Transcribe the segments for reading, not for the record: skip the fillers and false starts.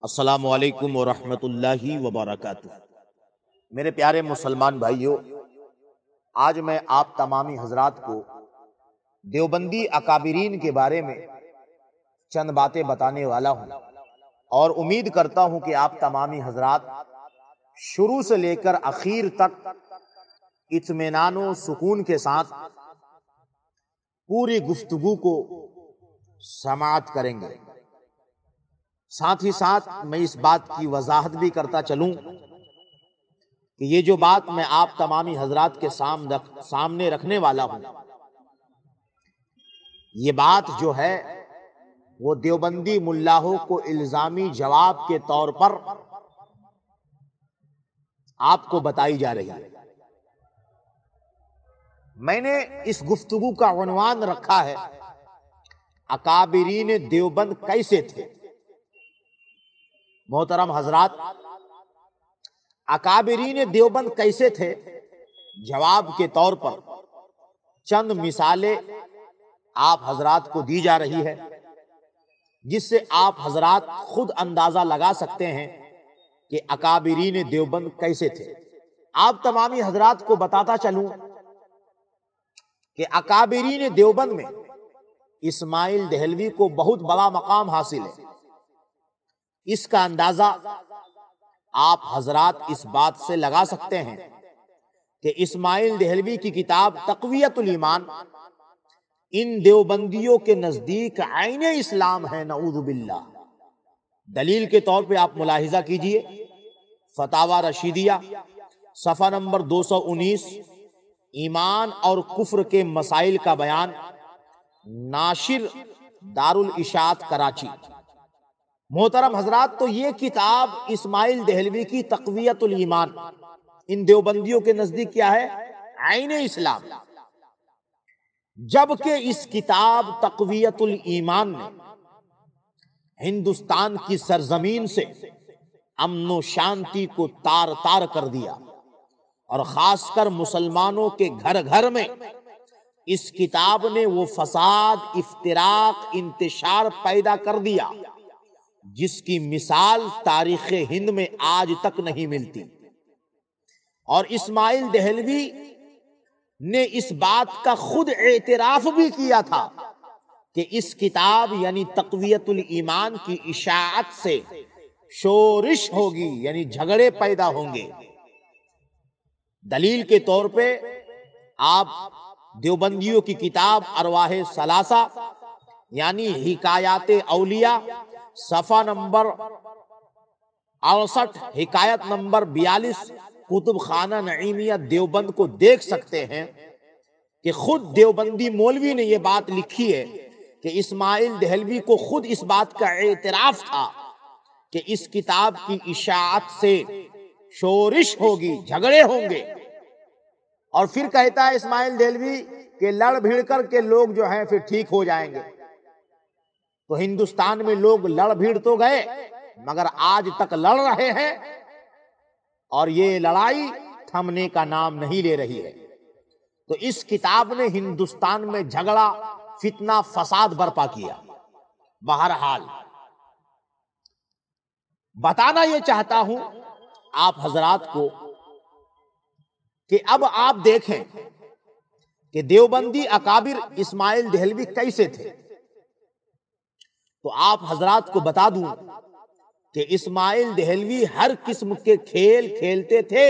السلام علیکم ورحمۃ اللہ وبرکاتہ۔ میرے پیارے مسلمان بھائیوں، آج میں آپ تمامی حضرات کو دیوبندی اکابرین کے بارے میں چند باتیں بتانے والا ہوں، اور امید کرتا ہوں کہ آپ تمامی حضرات شروع سے لے کر اخیر تک اطمینان و سکون کے ساتھ پوری گفتگو کو سماعت کریں گے۔ ساتھ ہی ساتھ میں اس بات کی وضاحت بھی کرتا چلوں کہ یہ جو بات میں آپ تمامی حضرات کے سامنے رکھنے والا ہوں، یہ بات جو ہے وہ دیوبندی ملاحوں کو الزامی جواب کے طور پر آپ کو بتائی جا رہی ہے۔ میں نے اس گفتگو کا عنوان رکھا ہے اکابرین دیوبند کیسے تھے۔ محترم حضرات، اکابرین دیوبند کیسے تھے، جواب کے طور پر چند مثالیں آپ حضرات کو دی جا رہی ہے، جس سے آپ حضرات خود اندازہ لگا سکتے ہیں کہ اکابرین دیوبند کیسے تھے۔ آپ تمامی حضرات کو بتاتا چلوں کہ اکابرین دیوبند میں اسماعیل دہلوی کو بہت بڑا مقام حاصل ہے۔ اس کا اندازہ آپ حضرات اس بات سے لگا سکتے ہیں کہ اسماعیل دہلوی کی کتاب تقویت الایمان ان دیوبندیوں کے نزدیک عین اسلام ہے، نعوذ باللہ۔ دلیل کے طور پہ آپ ملاحظہ کیجئے، فتاوی رشیدیہ صفحہ نمبر 219، ایمان اور کفر کے مسائل کا بیان، ناشر دارالاشاعت کراچی۔ محترم حضرات، تو یہ کتاب اسماعیل دہلوی کی تقویت الایمان ان دیوبندیوں کے نزدیک کیا ہے؟ عین اسلام۔ جبکہ اس کتاب تقویت الایمان نے ہندوستان کی سرزمین سے امن و شانتی کو تار تار کر دیا، اور خاص کر مسلمانوں کے گھر گھر میں اس کتاب نے وہ فساد، افتراق، انتشار پیدا کر دیا جس کی مثال تاریخ ہند میں آج تک نہیں ملتی۔ اور اسماعیل دہلوی نے اس بات کا خود اعتراف بھی کیا تھا کہ اس کتاب یعنی تقویت الایمان کی اشاعت سے شورش ہوگی، یعنی جھگڑے پیدا ہوں گے۔ دلیل کے طور پہ آپ دیوبندیوں کی کتاب ارواح ثلاثہ یعنی حکایات اولیاء صفحہ نمبر 68، حکایت نمبر 42، کتب خانہ نعیمیہ دیوبند کو دیکھ سکتے ہیں کہ خود دیوبندی مولوی نے یہ بات لکھی ہے کہ اسماعیل دہلوی کو خود اس بات کا اعتراف تھا کہ اس کتاب کی اشاعت سے شورش ہوگی، جھگڑے ہوں گے۔ اور پھر کہتا ہے اسماعیل دہلوی کہ لڑ بھیڑ کر کے لوگ جو ہیں پھر ٹھیک ہو جائیں گے۔ تو ہندوستان میں لوگ لڑ بھیڑ تو گئے، مگر آج تک لڑ رہے ہیں، اور یہ لڑائی تھمنے کا نام نہیں لے رہی ہے۔ تو اس کتاب نے ہندوستان میں جھگڑا، فتنہ، فساد برپا کیا۔ بہرحال بتانا یہ چاہتا ہوں آپ حضرات کو کہ اب آپ دیکھیں کہ دیوبندی اکابر اسماعیل دہلوی کیسے تھے۔ تو آپ حضرات کو بتا دوں کہ اسماعیل دہلوی ہر قسم کے کھیل کھیلتے تھے۔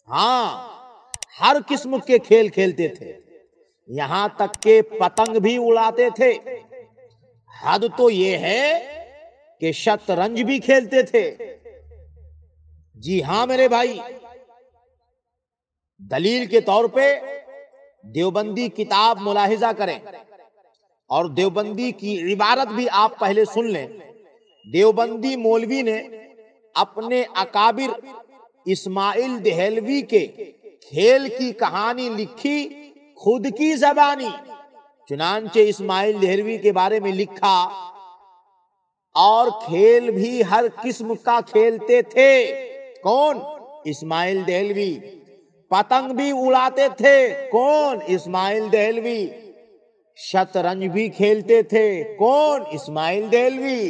ہاں، ہر قسم کے کھیل کھیلتے تھے، یہاں تک کہ پتنگ بھی اڑاتے تھے۔ حد تو یہ ہے کہ شطرنج بھی کھیلتے تھے۔ جی ہاں میرے بھائی، دلیل کے طور پہ دیوبندی کتاب ملاحظہ کریں، اور دیوبندی کی عبارت بھی آپ پہلے سن لیں۔ دیوبندی مولوی نے اپنے اکابر اسماعیل دہلوی کے کھیل کی کہانی لکھی خود کی زبانی۔ چنانچہ اسماعیل دہلوی کے بارے میں لکھا، اور کھیل بھی ہر قسم کا کھیلتے تھے۔ کون؟ اسماعیل دہلوی۔ پتنگ بھی اڑاتے تھے۔ کون؟ اسماعیل دہلوی۔ شطرنج بھی کھیلتے تھے۔ کون؟ اسماعیل دہلوی۔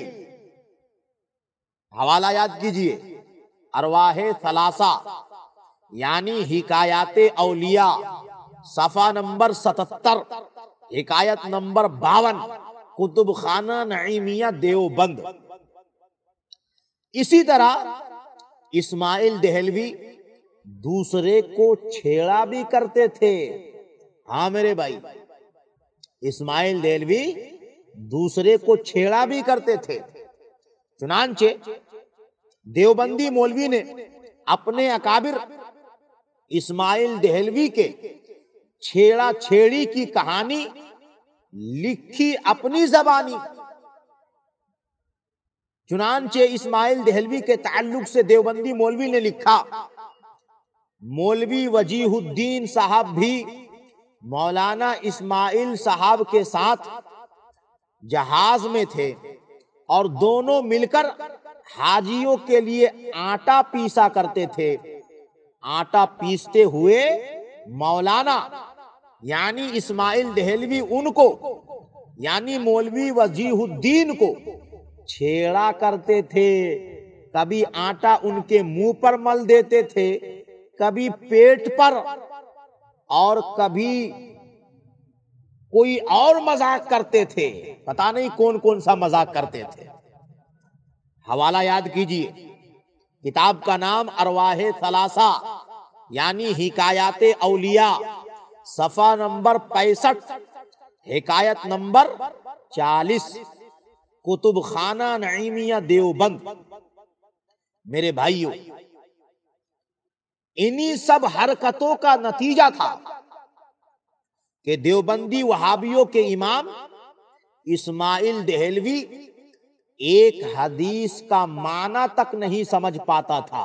حوالہ یاد کیجئے، ارواح ثلاثہ یعنی حکایات اولیاء، صفحہ نمبر 77، حکایت نمبر 52، کتب خانہ نعیمیہ دیوبند۔ اسی طرح اسماعیل دہلوی دوسرے کو چھیڑا بھی کرتے تھے۔ ہاں میرے بھائی، اسماعیل دہلوی دوسرے کو چھیڑا بھی کرتے تھے۔ چنانچہ دیوبندی مولوی نے اپنے اکابر اسماعیل دہلوی کے چھیڑا چھیڑی کی کہانی لکھی اپنی زبانی۔ چنانچہ اسماعیل دہلوی کے تعلق سے دیوبندی مولوی نے لکھا، مولوی وجیہ الدین صاحب بھی مولانا اسماعیل صاحب کے ساتھ جہاز میں تھے اور دونوں مل کر حاجیوں کے لیے آٹا پیسا کرتے تھے۔ آٹا پیستے ہوئے مولانا یعنی اسماعیل دہلوی ان کو یعنی مولوی وجیہ الدین کو چھیڑا کرتے تھے۔ کبھی آٹا ان کے منہ پر مل دیتے تھے، کبھی پیٹ پر، اور کبھی کوئی اور مذاق کرتے تھے۔ پتہ نہیں کون کون سا مذاق کرتے تھے۔ حوالہ یاد کیجئے، کتاب کا نام ارواح ثلاثہ یعنی حکایات اولیاء، صفحہ نمبر 65، حکایت نمبر 40، کتب خانہ نعیمیہ دیوبند۔ میرے بھائیوں، انہی سب حرکتوں کا نتیجہ تھا کہ دیوبندی وہابیوں کے امام اسماعیل دہلوی ایک حدیث کا معنی تک نہیں سمجھ پاتا تھا۔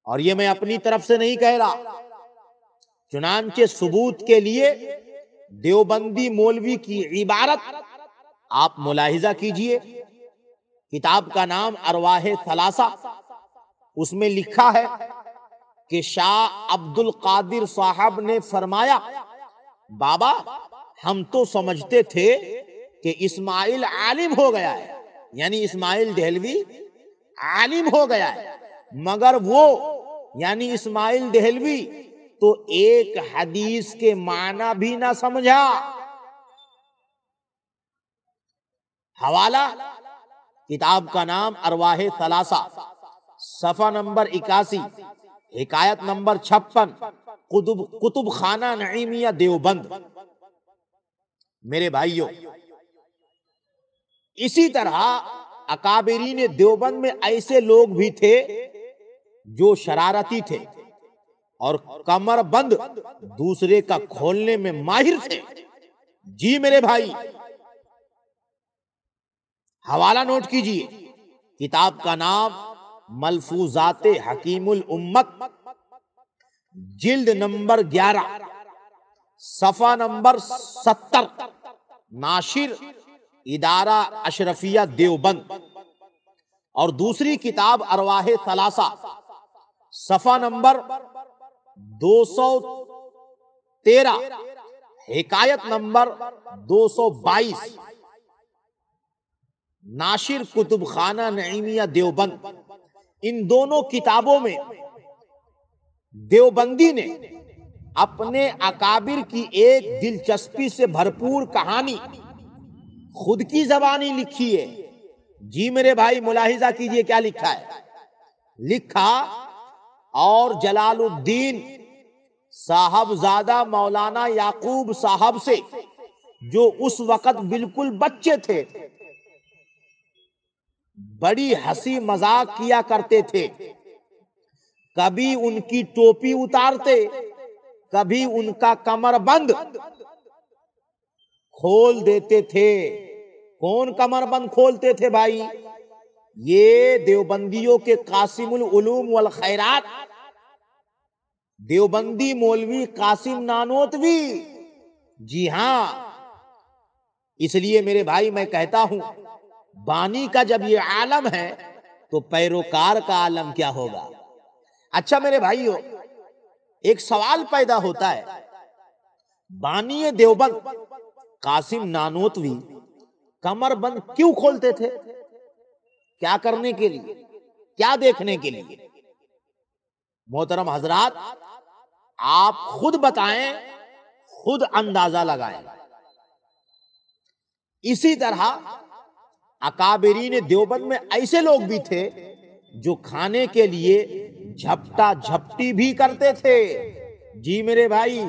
اور یہ میں اپنی طرف سے نہیں کہہ رہا، چنانچہ ثبوت کے لیے دیوبندی مولوی کی عبارت آپ ملاحظہ کیجئے۔ کتاب کا نام ارواح ثلاثہ، اس میں لکھا ہے کہ شاہ عبد القادر صاحب نے فرمایا، بابا ہم تو سمجھتے تھے کہ اسماعیل عالم ہو گیا ہے، یعنی اسماعیل دہلوی عالم ہو گیا ہے، مگر وہ یعنی اسماعیل دہلوی تو ایک حدیث کے معنی بھی نہ سمجھا۔ حوالہ کتاب کا نام ارواح ثلاثہ، صفحہ نمبر 81، حکایت نمبر 56، کتب خانہ نعیمیہ دیوبند۔ میرے بھائیوں، اسی طرح اکابرین دیوبند میں ایسے لوگ بھی تھے جو شرارتی تھے اور کمر بند دوسرے کا کھولنے میں ماہر تھے۔ جی میرے بھائی، حوالہ نوٹ کیجئے، کتاب کا نام ملفوظات حکیم الامت، جلد نمبر 11، صفحہ نمبر 70، ناشر ادارہ اشرفیہ دیوبند۔ اور دوسری کتاب ارواح ثلاثہ، صفحہ نمبر 213، حکایت نمبر 222، ناشر کتب خانہ نعیمیہ دیوبند۔ ان دونوں کتابوں میں دیوبندی نے اپنے اکابر کی ایک دلچسپی سے بھرپور کہانی خود کی زبانی لکھی ہے۔ جی میرے بھائی ملاحظہ کیجئے کیا لکھا ہے۔ لکھا، اور جلال الدین صاحبزادہ مولانا یعقوب صاحب سے، جو اس وقت بالکل بچے تھے، بڑی ہنسی مذاق کیا کرتے تھے۔ کبھی ان کی ٹوپی اتارتے، کبھی ان کا کمر بند کھول دیتے تھے۔ کون کمر بند کھولتے تھے بھائی؟ یہ دیوبندیوں کے قاسم العلوم والخیرات دیوبندی مولوی قاسم نانوتوی۔ جی ہاں، اس لیے میرے بھائی میں کہتا ہوں، بانی کا جب یہ عالم ہے تو پیروکار کا عالم کیا ہوگا۔ اچھا میرے بھائیو، ایک سوال پیدا ہوتا ہے، بانی دیوبند قاسم نانوتوی کمر بند کیوں کھولتے تھے؟ کیا کرنے کے لیے؟ کیا دیکھنے کے لیے؟ محترم حضرات، آپ خود بتائیں، خود اندازہ لگائیں۔ اسی طرح اکابرین دیوبند میں ایسے لوگ بھی تھے جو کھانے کے لیے جھپٹا جھپٹی بھی کرتے تھے۔ جی میرے بھائی،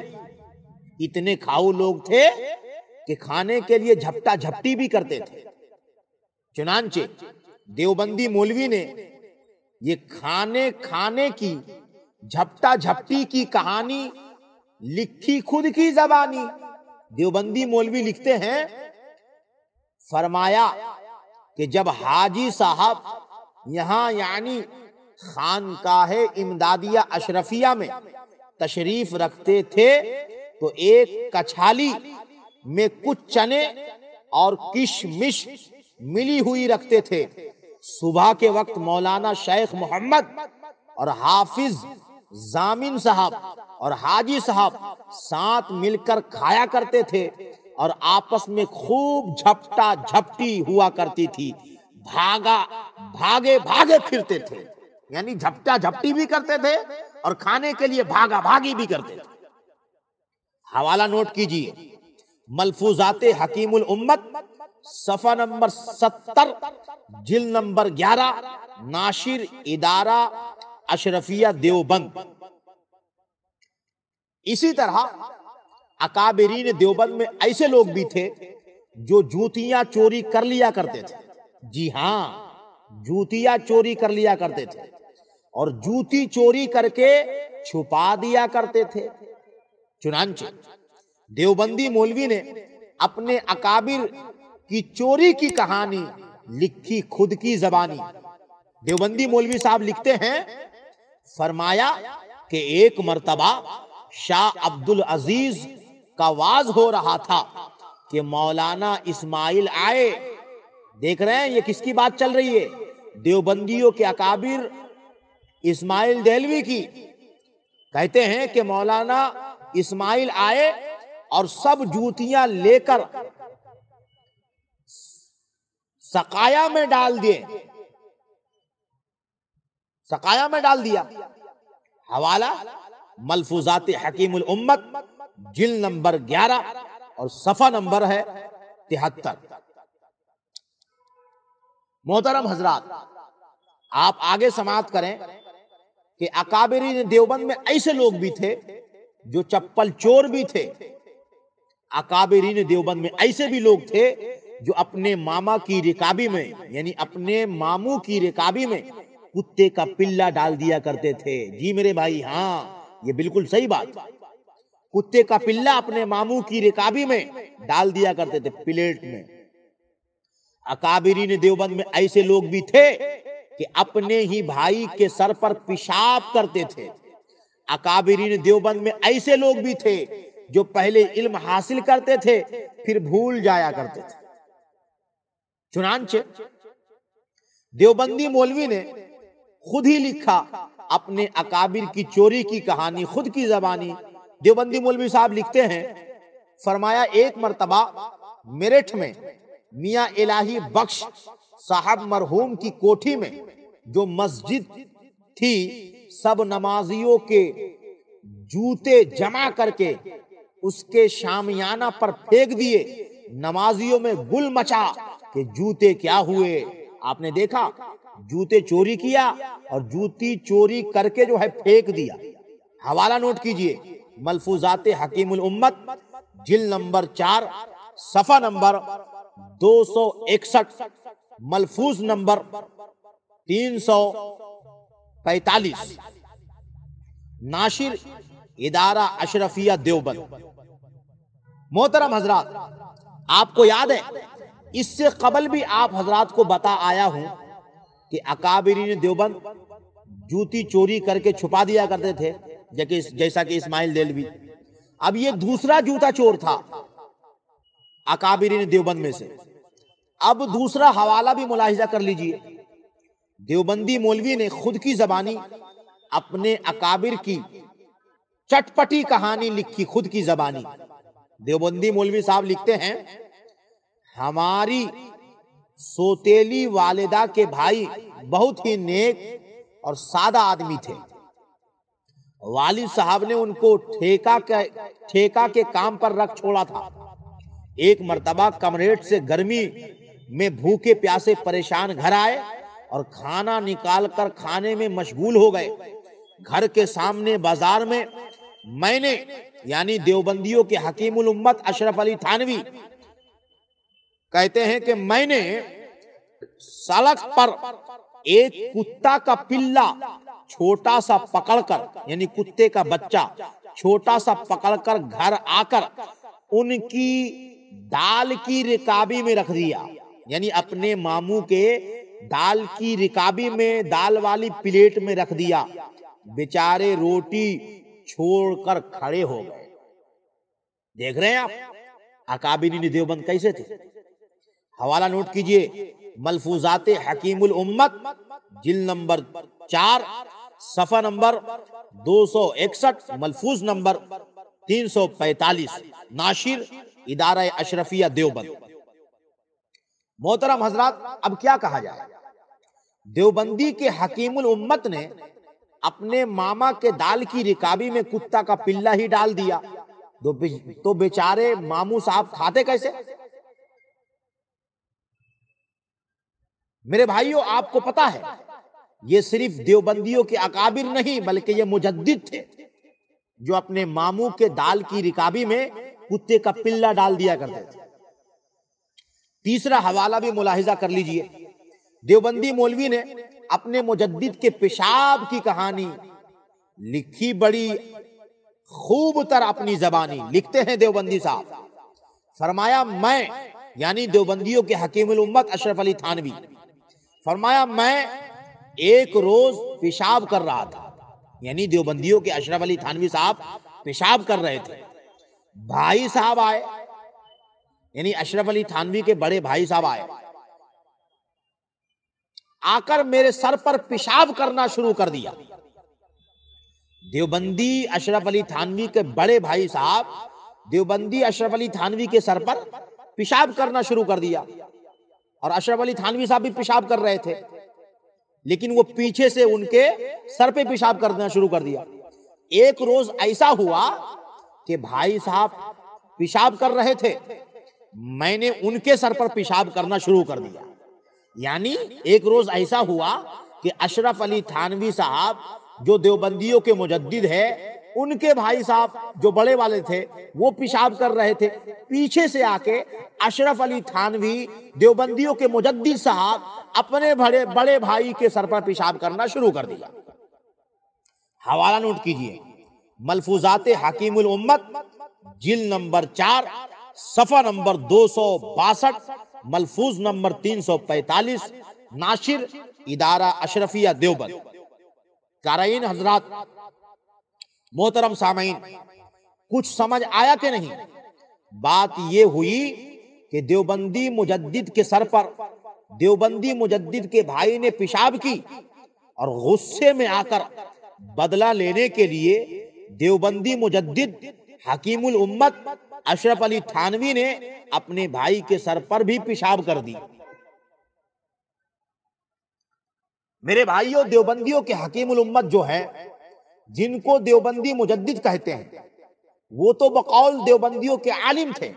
اتنے کھاؤ لوگ تھے کہ کھانے کے لیے جھپٹا جھپٹی بھی کرتے تھے۔ چنانچہ دیوبندی مولوی نے یہ کھانے کی جھپٹا جھپٹی کی کہانی لکھی خود کی زبانی۔ دیوبندی مولوی لکھتے ہیں، فرمایا کہ جب حاجی صاحب یہاں یعنی خانقاہ امدادیہ اشرفیہ میں تشریف رکھتے تھے تو ایک کچھالی میں کچھ چنے اور کشمش ملی ہوئی رکھتے تھے۔ صبح کے وقت مولانا شیخ محمد اور حافظ ضامن صاحب اور حاجی صاحب ساتھ مل کر کھایا کرتے تھے اور آپس میں خوب جھپٹا جھپٹی ہوا کرتی تھی، بھاگے بھاگے پھرتے تھے، یعنی جھپٹا جھپٹی بھی کرتے تھے اور کھانے کے لیے بھاگا بھاگی بھی کرتے تھے۔ حوالہ نوٹ کیجئے، ملفوظات حکیم الامت، صفحہ نمبر 70، جلد نمبر 11، ناشر ادارہ اشرفیہ دیوبند۔ اسی طرح اکابرین دیوبند میں ایسے لوگ بھی تھے جو جوتیاں چوری کر لیا کرتے تھے۔ جی ہاں، جوتیاں چوری کر لیا کرتے تھے اور جوتی چوری کر کے چھپا دیا کرتے تھے۔ چنانچہ دیوبندی مولوی نے اپنے اکابر کی چوری کی کہانی لکھی خود کی زبانی۔ دیوبندی مولوی صاحب لکھتے ہیں، فرمایا کہ ایک مرتبہ شاہ عبد العزیز کا واز ہو رہا تھا کہ مولانا اسماعیل آئے۔ دیکھ رہے ہیں یہ کس کی بات چل رہی ہے؟ دیوبندیوں کے اکابر اسماعیل دہلوی کی۔ کہتے ہیں کہ مولانا اسماعیل آئے اور سب جوتیاں لے کر سقایا میں ڈال دیے، سقایا میں ڈال دیا۔ حوالہ ملفوظات حکیم الامت، جلد نمبر 11 اور صفحہ نمبر ہے 73۔ محترم حضرات، آپ آگے سماعت کریں کہ اکابرین دیوبند میں ایسے لوگ بھی تھے جو چپل چور بھی تھے۔ اکابرین دیوبند میں ایسے بھی لوگ تھے جو اپنے ماما کی رکابی میں، یعنی اپنے ماموں کی رکابی میں کتے کا پلہ ڈال دیا کرتے تھے۔ جی میرے بھائی، ہاں یہ بالکل صحیح بات، کتے کا پلہ اپنے ماموں کی رکابی میں ڈال دیا کرتے تھے، پلیٹ میں۔ اکابرین دیوبند میں ایسے لوگ بھی تھے کہ اپنے ہی بھائی کے سر پر پیشاب کرتے تھے۔ اکابرین دیوبند میں ایسے لوگ بھی تھے جو پہلے علم حاصل کرتے تھے پھر بھول جایا کرتے تھے۔ چنانچہ دیوبندی مولوی نے خود ہی لکھا اپنے اکابر کی چوری کی کہانی خود کی زبانی۔ دیوبندی مولوی صاحب لکھتے ہیں، فرمایا ایک مرتبہ میرٹھ میں میاں الہی بخش صاحب مرحوم کی کوٹھی میں جو مسجد تھی، سب نمازیوں کے جوتے جمع کر کے اس کے شامیانہ پر پھینک دیے۔ نمازیوں میں گل مچا کہ جوتے کیا ہوئے۔ آپ نے دیکھا، جوتے چوری کیا اور جوتی چوری کر کے جو ہے پھینک دیا۔ حوالہ نوٹ کیجئے، ملفوظات حکیم الامت، جلد نمبر 4، صفحہ نمبر 261، ملفوظ نمبر 345، ناشر ادارہ اشرفیہ دیوبند۔ محترم حضرات، آپ کو یاد ہے اس سے قبل بھی آپ حضرات کو بتا آیا ہوں کہ اکابرین دیوبند جوتی چوری کر کے چھپا دیا کرتے تھے، جیسا کہ اسماعیل دہلوی۔ اب یہ دوسرا جوتا چور تھا اکابرین دیوبند میں سے۔ اب دوسرا حوالہ بھی ملاحظہ کر لیجئے۔ دیوبندی مولوی نے خود کی زبانی اپنے اکابر کی چٹپٹی کہانی لکھی خود کی زبانی۔ دیوبندی مولوی صاحب لکھتے ہیں، ہماری سوتیلی والدہ کے بھائی بہت ہی نیک اور سادہ آدمی تھے۔ والد صاحب نے ان کو ٹھیکہ کے کام پر رکھ چھوڑا تھا۔ ایک مرتبہ کمریٹ سے گرمی میں بھوکے پیاسے پریشان گھر آئے اور کھانا نکال کر کھانے میں مشغول ہو گئے۔ گھر کے سامنے بازار میں نے یعنی دیوبندیوں کے حکیم الامت اشرف علی تھانوی کہتے ہیں کہ میں نے سڑک پر ایک کتا کا پلہ چھوٹا سا پکڑ کر یعنی کتے کا بچہ چھوٹا سا پکڑ کر گھر آ کر ان کی دال کی رکابی میں رکھ دیا، یعنی اپنے ماموں کے دال کی رکابی میں دال والی پلیٹ میں رکھ دیا۔ بیچارے روٹی چھوڑ کر کھڑے ہو گئے۔ دیکھ رہے ہیں آپ اکابرین دیوبند کیسے تھے۔ حوالہ نوٹ کیجئے، ملفوظات حکیم الامت جلد نمبر 4 صفحہ نمبر 261، ملفوظ نمبر 345، ناشر ادارہ اشرفیہ دیوبند۔ محترم حضرات، اب کیا کہا جائے؟ دیوبندی کے حکیم الامت نے اپنے ماما کے دال کی رکابی میں کتا کا پلہ ہی ڈال دیا تو بیچارے ماموں صاحب کھاتے کیسے؟ میرے بھائیوں، آپ کو پتا ہے یہ صرف دیوبندیوں کے اکابر نہیں بلکہ یہ مجدد تھے جو اپنے ماموں کے دال کی رکابی میں کتے کا پلہ ڈال دیا کرتے تھے۔ تیسرا حوالہ بھی ملاحظہ کر لیجئے، دیوبندی مولوی نے اپنے مجدد کے پیشاب کی کہانی لکھی، بڑی خوب تر اپنی زبانی لکھتے ہیں دیوبندی صاحب۔ فرمایا میں یعنی دیوبندیوں کے حکیم الامت اشرف علی تھانوی، فرمایا میں ایک روز پیشاب کر رہا تھا، یعنی دیوبندیوں کے اشرف علی تھانوی صاحب پیشاب کر رہے تھے۔ بھائی صاحب آئے، یعنی اشرف علی تھانوی کے بڑے بھائی صاحب آئے، آ کر میرے سر پر پیشاب کرنا شروع کر دیا۔ دیوبندی اشرف علی تھانوی کے بڑے بھائی صاحب دیوبندی اشرف علی تھانوی کے سر پر پیشاب کرنا شروع کر دیا، اور اشرف علی تھانوی صاحب بھی پیشاب کر رہے تھے، لیکن وہ پیچھے سے ان کے سر پہ پیشاب کرنا شروع کر دیا۔ ایک روز ایسا ہوا کہ بھائی صاحب پیشاب کر رہے تھے، میں نے ان کے سر پر پیشاب کرنا شروع کر دیا۔ یعنی ایک روز ایسا ہوا کہ اشرف علی تھانوی صاحب جو دیوبندیوں کے مجدد ہے، ان کے بھائی صاحب جو بڑے والے تھے وہ پیشاب کر رہے تھے، پیچھے سے آ کے اشرف علی تھانوی دیوبندیوں کے مجدد صاحب اپنے بڑے بھائی کے سر پر پیشاب کرنا شروع کر دیا۔ حوالہ نوٹ کیجئے، ملفوظات حکیم الامت جلد نمبر 4 صفحہ نمبر 262، ملفوظ نمبر 345، ناشر ادارہ اشرفیہ دیوبند۔ قارئین حضرات، محترم سامعین، کچھ سمجھ آیا کہ نہیں؟ بات یہ ہوئی کہ دیوبندی مجدد کے سر پر دیوبندی مجدد کے بھائی نے پیشاب کی، اور غصے میں آ کر بدلہ لینے کے لیے دیوبندی مجدد حکیم الامت اشرف علی تھانوی نے اپنے بھائی کے سر پر بھی پیشاب کر دی۔ میرے بھائیوں، دیوبندیوں کے حکیم الامت جو ہے، جن کو دیوبندی مجدد کہتے ہیں، وہ تو بقول دیوبندیوں کے عالم تھے،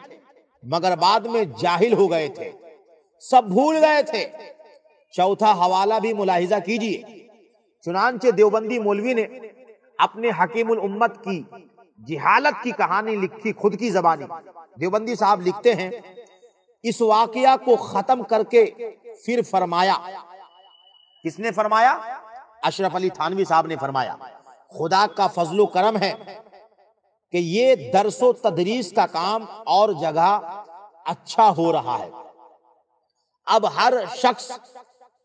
مگر بعد میں جاہل ہو گئے تھے، سب بھول گئے تھے۔ چوتھا حوالہ بھی ملاحظہ کیجئے، چنانچہ دیوبندی مولوی نے اپنے حکیم الامت کی جہالت کی کہانی لکھی خود کی زبانی۔ دیوبندی صاحب لکھتے ہیں، اس واقعہ کو ختم کر کے پھر فرمایا، کس نے فرمایا؟ اشرف علی تھانوی صاحب نے فرمایا، خدا کا فضل و کرم ہے کہ یہ درس و تدریس کا کام اور جگہ اچھا ہو رہا ہے۔ اب ہر شخص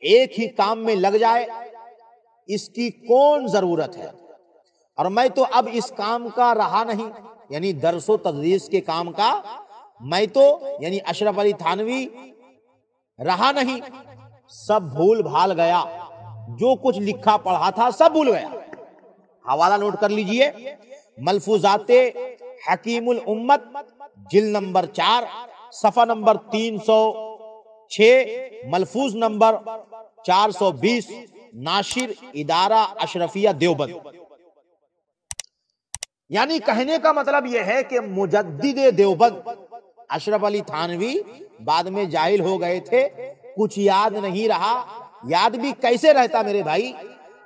ایک ہی کام میں لگ جائے، اس کی کون ضرورت ہے؟ اور میں تو اب اس کام کا رہا نہیں، یعنی درس و تدریس کے کام کا میں تو یعنی اشرف علی تھانوی رہا نہیں، سب بھول بھال گیا، جو کچھ لکھا پڑھا تھا سب بھول گیا۔ حوالہ نوٹ کر لیجئے، ملفوظات حکیم الامت جلد نمبر 4 صفحہ نمبر 6 ملفوظ نمبر 420 ناشر ادارہ اشرفیہ دیوبند۔ یعنی کہنے کا مطلب یہ ہے کہ مجدد دیوبند اشرف علی تھانوی بعد میں جاہل ہو گئے تھے، کچھ یاد نہیں رہا۔ یاد بھی کیسے رہتا میرے بھائی؟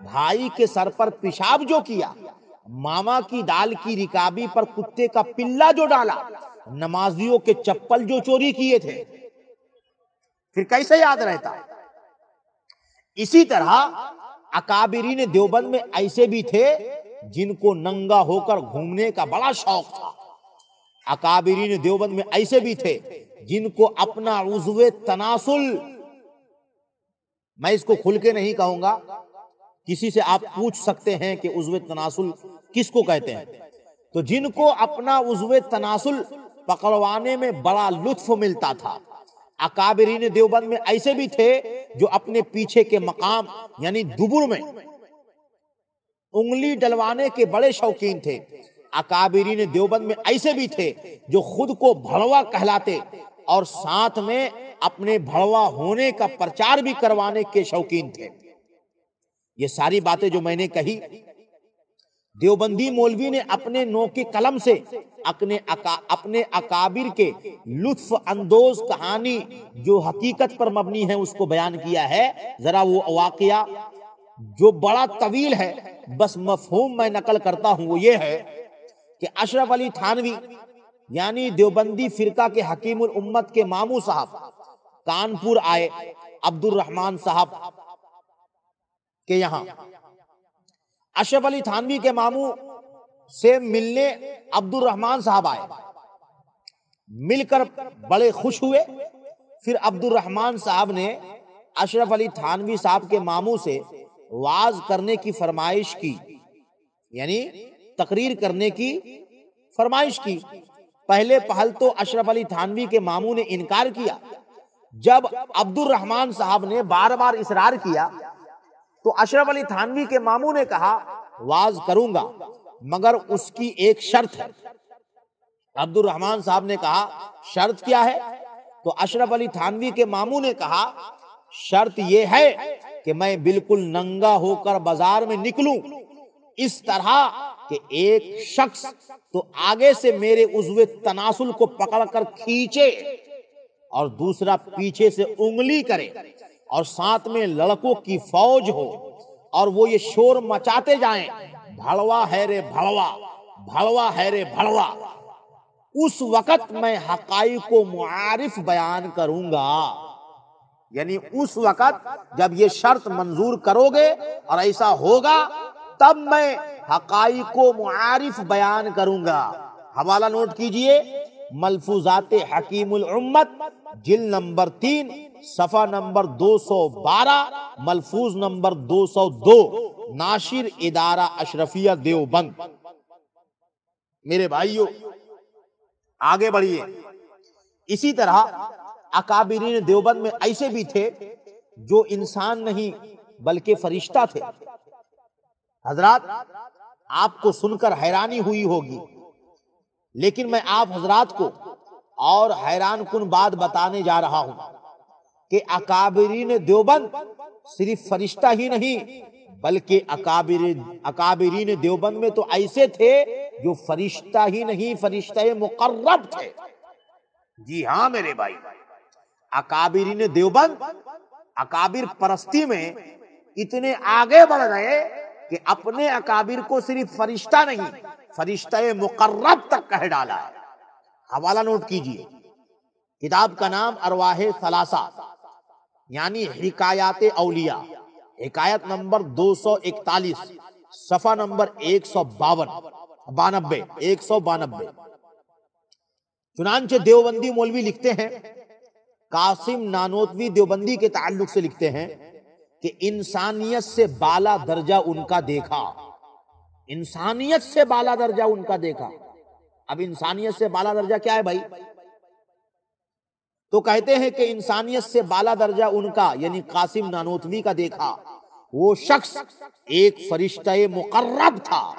بھائی کے سر پر پیشاب جو کیا، ماما کی دال کی رکابی پر کتے کا پلا جو ڈالا، نمازیوں کے چپل جو چوری کیے تھے، پھر کیسے یاد رہتا؟ اسی طرح اکابرین دیوبند میں ایسے بھی تھے جن کو ننگا ہو کر گھومنے کا بڑا شوق تھا۔ اکابرین دیوبند میں ایسے بھی تھے جن کو اپنا عضو تناسل، میں اس کو کھل کے نہیں کہوں گا، کسی سے آپ پوچھ سکتے ہیں کہ عضو تناسل کس کو کہتے ہیں، تو جن کو اپنا عضو تناسل پکڑوانے میں بڑا لطف ملتا تھا۔ اکابرین دیوبند میں ایسے بھی تھے جو اپنے پیچھے کے مقام یعنی دبر میں انگلی ڈلوانے کے بڑے شوقین تھے۔ اکابرین دیوبند میں ایسے بھی تھے جو خود کو بھڑوا کہلاتے اور ساتھ میں اپنے بھڑوا ہونے کا پرچار بھی کروانے کے شوقین تھے۔ یہ ساری باتیں جو میں نے کہی، دیوبندی مولوی نے اپنے نوک قلم سے اپنے اکابر کے لطف اندوز کہانی جو حقیقت پر مبنی ہے اس کو بیان کیا ہے۔ ذرا وہ واقعہ جو بڑا طویل ہے، بس مفہوم میں نقل کرتا ہوں، وہ یہ ہے کہ اشرف علی تھانوی یعنی دیوبندی فرقہ کے حکیم الامت کے ماموں صاحب کانپور آئے عبد الرحمان صاحب کے یہاں۔ اشرف علی تھانوی کے ماموں سے ملنے عبد الرحمان صاحب آئے، مل کر بڑے خوش ہوئے۔ پھر عبد الرحمان صاحب نے اشرف علی تھانوی صاحب کے ماموں سے وعظ کرنے کی فرمائش کی، یعنی تقریر کرنے کی فرمائش کی۔ پہلے پہل تو اشرف علی تھانوی کے ماموں نے انکار کیا۔ جب عبد الرحمان صاحب نے بار بار اصرار کیا تو اشرف علی تھانوی کے ماموں نے کہا وعظ کروں گا مگر اس کی ایک شرط ہے۔ عبد الرحمان صاحب نے کہا شرط کیا ہے؟ تو اشرف علی تھانوی کے ماموں نے کہا شرط یہ ہے کہ میں بالکل ننگا ہو کر بازار میں نکلوں، اس طرح کہ ایک شخص تو آگے سے میرے عضو تناسل کو پکڑ کر کھینچے اور دوسرا پیچھے سے انگلی کرے، اور ساتھ میں لڑکوں کی فوج ہو اور وہ یہ شور مچاتے جائیں بھڑوا ہے رے بھڑوا، بھڑوا ہے رے بھڑوا۔ اس وقت میں حقائق کو معارف بیان کروں گا، یعنی اس وقت جب یہ شرط منظور کرو گے اور ایسا ہوگا تب میں حقائق کو معارف بیان کروں گا۔ حوالہ نوٹ کیجئے، ملفوظات حکیم الامت جلد نمبر 3 صفحہ نمبر 212 ملفوظ نمبر 202 ناشر ادارہ اشرفیہ دیوبند۔ میرے بھائیو آگے بڑھیے۔ اسی طرح اکابرین دیوبند میں ایسے بھی تھے جو انسان نہیں بلکہ فرشتہ تھے۔ حضرات آپ کو سن کر حیرانی ہوئی ہوگی، لیکن میں آپ حضرات کو اور حیران کن بات بتانے جا رہا ہوں کہ اکابرین دیوبند صرف فرشتہ ہی نہیں بلکہ اکابرین دیوبند میں تو ایسے تھے جو فرشتہ ہی نہیں، فرشتہ مقرب تھے۔ جی ہاں میرے بھائی، اکابرین دیوبند اکابر پرستی میں اتنے آگے بڑھ گئے کہ اپنے اکابر کو صرف فرشتہ نہیں فرشتہ مقرب تک کہہ ڈالا ہے۔ حوالہ نوٹ کیجئے، کتاب کا نام ارواح ثلاثہ یعنی حکایات اولیاء، حکایت نمبر 241 صفحہ نمبر 192۔ چنانچہ دیوبندی مولوی لکھتے ہیں، قاسم نانوتوی دیوبندی کے تعلق سے لکھتے ہیں کہ انسانیت سے بالا درجہ ان کا دیکھا، انسانیت سے بالا درجہ ان کا دیکھا۔ اب انسانیت سے بالا درجہ کیا ہے بھائی؟ تو کہتے ہیں کہ انسانیت سے بالا درجہ ان کا یعنی قاسم نانوتوی کا دیکھا وہ شخص ایک فرشتہ مقرب تھا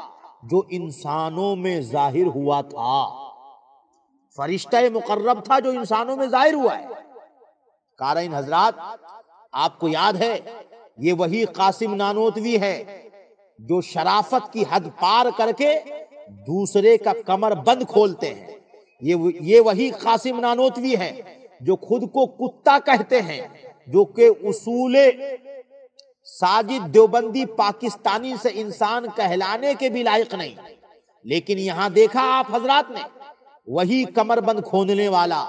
جو انسانوں میں ظاہر ہوا تھا۔ فرشتہ مقرب تھا جو انسانوں میں ظاہر ہوا ہے۔ قارئین حضرات، آپ کو یاد ہے یہ وہی قاسم نانوتوی ہے جو شرافت کی حد پار کر کے دوسرے کا کمر بند کھولتے ہیں۔ یہ وہی قاسم نانوتوی ہے جو خود کو کتا کہتے ہیں، جو کہ اصول ساجد دیوبندی پاکستانی سے انسان کہلانے کے بھی لائق نہیں، لیکن یہاں دیکھا آپ حضرات نے، وہی کمر بند کھولنے والا،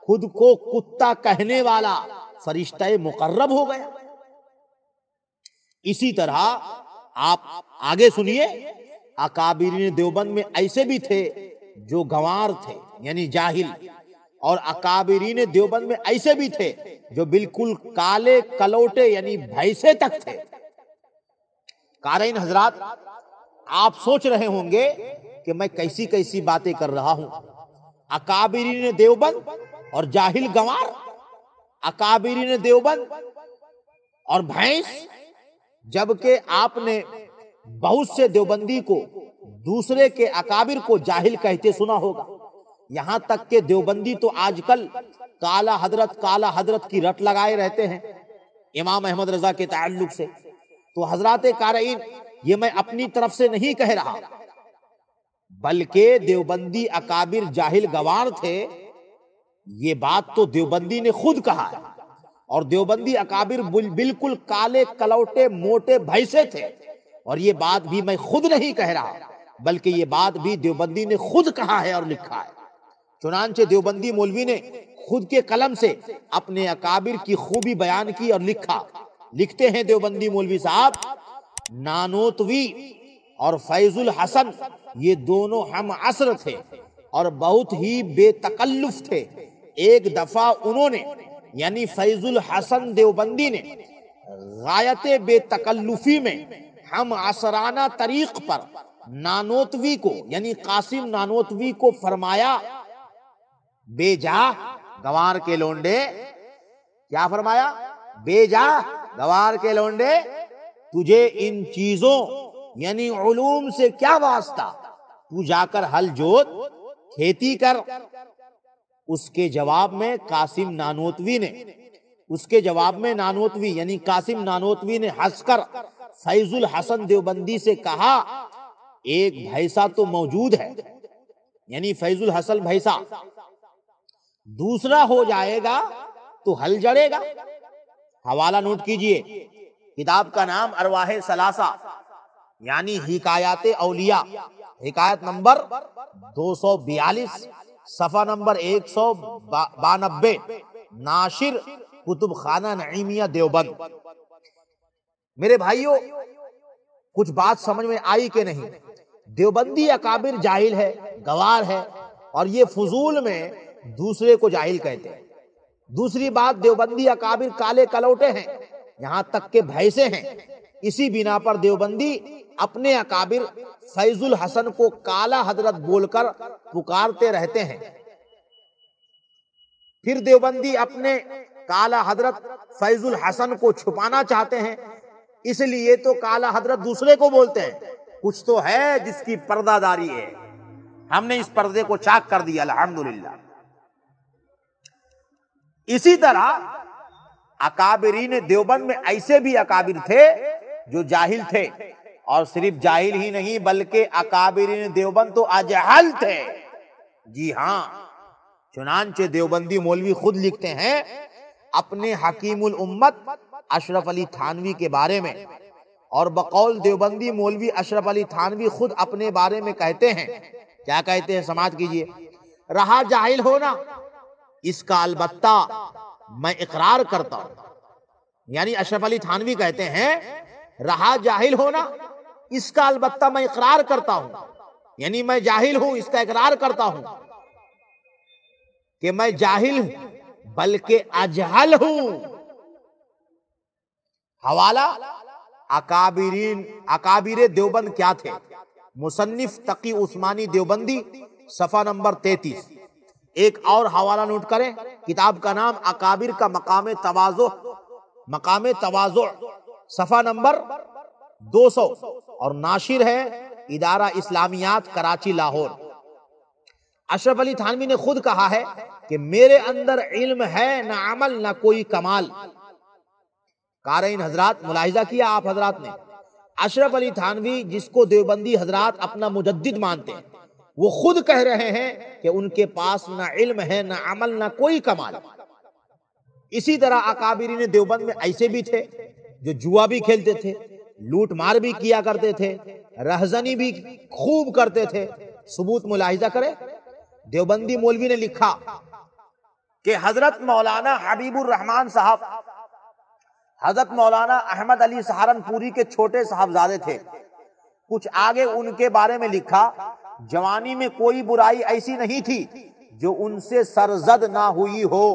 خود کو کتا کہنے والا فرشتہ مقرب ہو گیا۔ اسی طرح آپ آگے سنیے، اکابرین دیوبند میں ایسے بھی تھے جو گنوار تھے یعنی جاہل، اور اکابرین دیوبند میں ایسے بھی تھے جو بالکل کالے کلوٹے یعنی بھینسے تک تھے۔ قارئین حضرات، آپ سوچ رہے ہوں گے کہ میں کیسی کیسی باتیں کر رہا ہوں، اکابرین دیوبند اور جاہل گنوار، اکابرین دیوبند اور بھینس، جبکہ آپ نے بہت سے دیوبندی کو دوسرے کے اکابر کو جاہل کہتے سنا ہوگا۔ یہاں تک کہ دیوبندی تو آج کل کالا حضرت کی رٹ لگائے رہتے ہیں امام احمد رضا کے تعلق سے۔ تو حضرات قارئین، یہ میں اپنی طرف سے نہیں کہہ رہا، بلکہ دیوبندی اکابر جاہل گوار تھے، یہ بات تو دیوبندی نے خود کہا ہے، اور دیوبندی اکابر بالکل کالے کلوٹے موٹے بھینسے تھے، اور یہ بات بھی میں خود نہیں کہہ رہا، بلکہ یہ بات بھی دیوبندی نے خود کہا ہے اور لکھا ہے۔ چنانچہ دیوبندی مولوی نے خود کے قلم سے اپنے اکابر کی خوبی بیان کی اور لکھا۔ لکھتے ہیں دیوبندی مولوی صاحب، نانوتوی اور فیض الحسن یہ دونوں ہم عصر تھے اور بہت ہی بے تکلف تھے۔ ایک دفعہ انہوں نے یعنی فیض الحسن دیوبندی نے غایت بے تکلفی میں ہم عصرانہ طریق پر نانوتوی کو یعنی قاسم نانوتوی کو فرمایا، بے جا گوار کے لونڈے، کیا فرمایا؟ بے جا گوار کے لونڈے، تجھے ان چیزوں یعنی علوم سے کیا واسطہ، تو جا کر ہل جوت کھیتی کر۔ اس کے جواب میں قاسم نانوتوی یعنی قاسم نانوتوی نے ہنس کر فیض الحسن دیوبندی سے کہا، ایک بھینسا تو موجود ہے یعنی فیض الحسن بھینسا، دوسرا ہو جائے گا تو ہل جڑے گا۔ حوالہ نوٹ کیجئے، کتاب کا نام ارواح ثلاثہ یعنی حکایات اولیاء، حکایت نمبر 242، صفحہ نمبر 192، ناشر کتب خانہ نعیمیہ دیوبند۔ میرے بھائیوں، کچھ بات سمجھ میں آئی کہ نہیں؟ دیوبندی اکابر جاہل ہے، گوار ہے، اور یہ فضول میں دوسرے کو جاہل کہتے ہیں۔ دوسری بات، دیوبندی اکابر کالے کلوٹے ہیں، یہاں تک کہ بھینسے ہیں۔ اسی بنا پر دیوبندی اپنے اکابر فیض الحسن کو کالا حضرت بول کر پکارتے رہتے ہیں۔ پھر دیوبندی اپنے کالا حضرت فیض الحسن کو چھپانا چاہتے ہیں، اس لیے تو کالا حضرت دوسرے کو بولتے ہیں۔ کچھ تو ہے جس کی پردہ داری ہے، ہم نے اس پردے کو چاک کر دیا الحمدللہ۔ اسی طرح اکابرین دیوبند میں ایسے بھی اکابر تھے جو جاہل تھے، اور صرف جاہل ہی نہیں بلکہ اکابرین دیوبند تو اجہل تھے۔ جی ہاں، چنانچہ دیوبندی مولوی خود لکھتے ہیں اپنے حکیم الامت اشرف علی تھانوی کے بارے میں، اور بقول دیوبندی مولوی اشرف علی تھانوی خود اپنے بارے میں کہتے ہیں، کیا کہتے ہیں سماعت کیجئے، رہا جاہل ہونا اس کا البتہ میں اقرار کرتا ہوں، یعنی اشرف علی تھانوی کہتے ہیں رہا جاہل ہونا اس کا البتہ میں اقرار کرتا ہوں، یعنی میں جاہل ہوں اس کا اقرار کرتا ہوں کہ میں جاہل بلکہ اجہل ہوں۔ حوالہ اکابر دیوبند کیا تھے، مصنف تقی عثمانی دیوبندی، صفحہ نمبر 33۔ ایک اور حوالہ نوٹ کریں، کتاب کا نام اکابر کا مقام تواضع، صفحہ نمبر 200، اور ناشر ہے ادارہ اسلامیات کراچی لاہور۔ اشرف علی تھانوی نے خود کہا ہے کہ میرے اندر علم ہے نہ عمل نہ کوئی کمال۔ قارئین حضرات ملاحظہ کیا آپ حضرات نے، اشرف علی تھانوی جس کو دیوبندی حضرات اپنا مجدد مانتے ہیں، وہ خود کہہ رہے ہیں کہ ان کے پاس نہ علم ہے نہ عمل نہ کوئی کمال۔ اسی طرح اکابرین دیوبند میں ایسے بھی تھے جو جوا بھی کھیلتے تھے، لوٹ مار بھی کیا کرتے تھے، رہزنی بھی خوب کرتے تھے۔ ثبوت ملاحظہ کرے، دیوبندی مولوی نے لکھا کہ حضرت مولانا حبیب الرحمان صاحب حضرت مولانا احمد علی سہارنپوری کے چھوٹے صاحبزادے تھے۔ کچھ آگے ان کے بارے میں لکھا، جوانی میں کوئی برائی ایسی نہیں تھی جو ان سے سرزد نہ ہوئی ہو،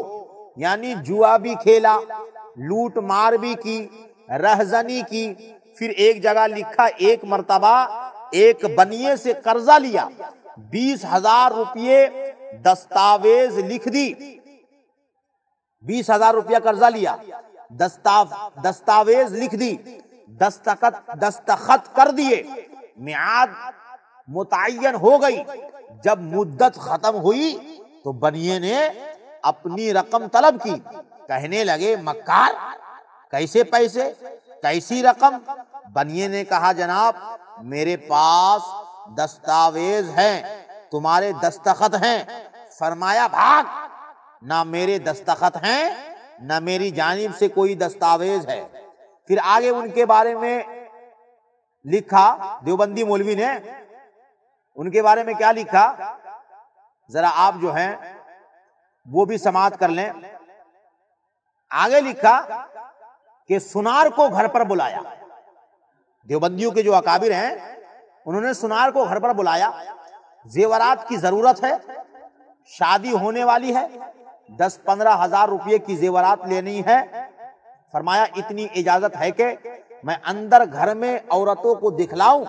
یعنی جوا بھی کھیلا، لوٹ مار بھی کی، رہزنی کی۔ پھر ایک جگہ لکھا ایک مرتبہ ایک بنیے سے قرضہ لیا، 20,000 روپیے دستاویز لکھ دی، 20,000 روپیہ قرضہ لیا، دستاویز لکھ دی، دستخط کر دیے، میعاد متعین ہو گئی۔ جب مدت ختم ہوئی تو بنیے نے اپنی رقم طلب کی، کہنے لگے مکار، کیسے پیسے، کیسی رقم؟ بنیے نے کہا جناب میرے پاس دستاویز ہیں، تمہارے دستخط ہیں۔ فرمایا بھاگ، نہ میرے دستخط ہیں نہ میری جانب سے کوئی دستاویز ہے۔ پھر آگے ان کے بارے میں لکھا دیوبندی مولوی نے، ان کے بارے میں کیا لکھا ذرا آپ جو ہیں وہ بھی سماعت کر لیں۔ آگے لکھا کہ سنار کو گھر پر بلایا، دیوبندیوں کے جو اکابر ہیں انہوں نے سنار کو گھر پر بلایا، زیورات کی ضرورت ہے، شادی ہونے والی ہے، 10-15 ہزار روپے کی زیورات لینی ہے۔ فرمایا اتنی اجازت ہے کہ میں اندر گھر میں عورتوں کو دکھلاؤں؟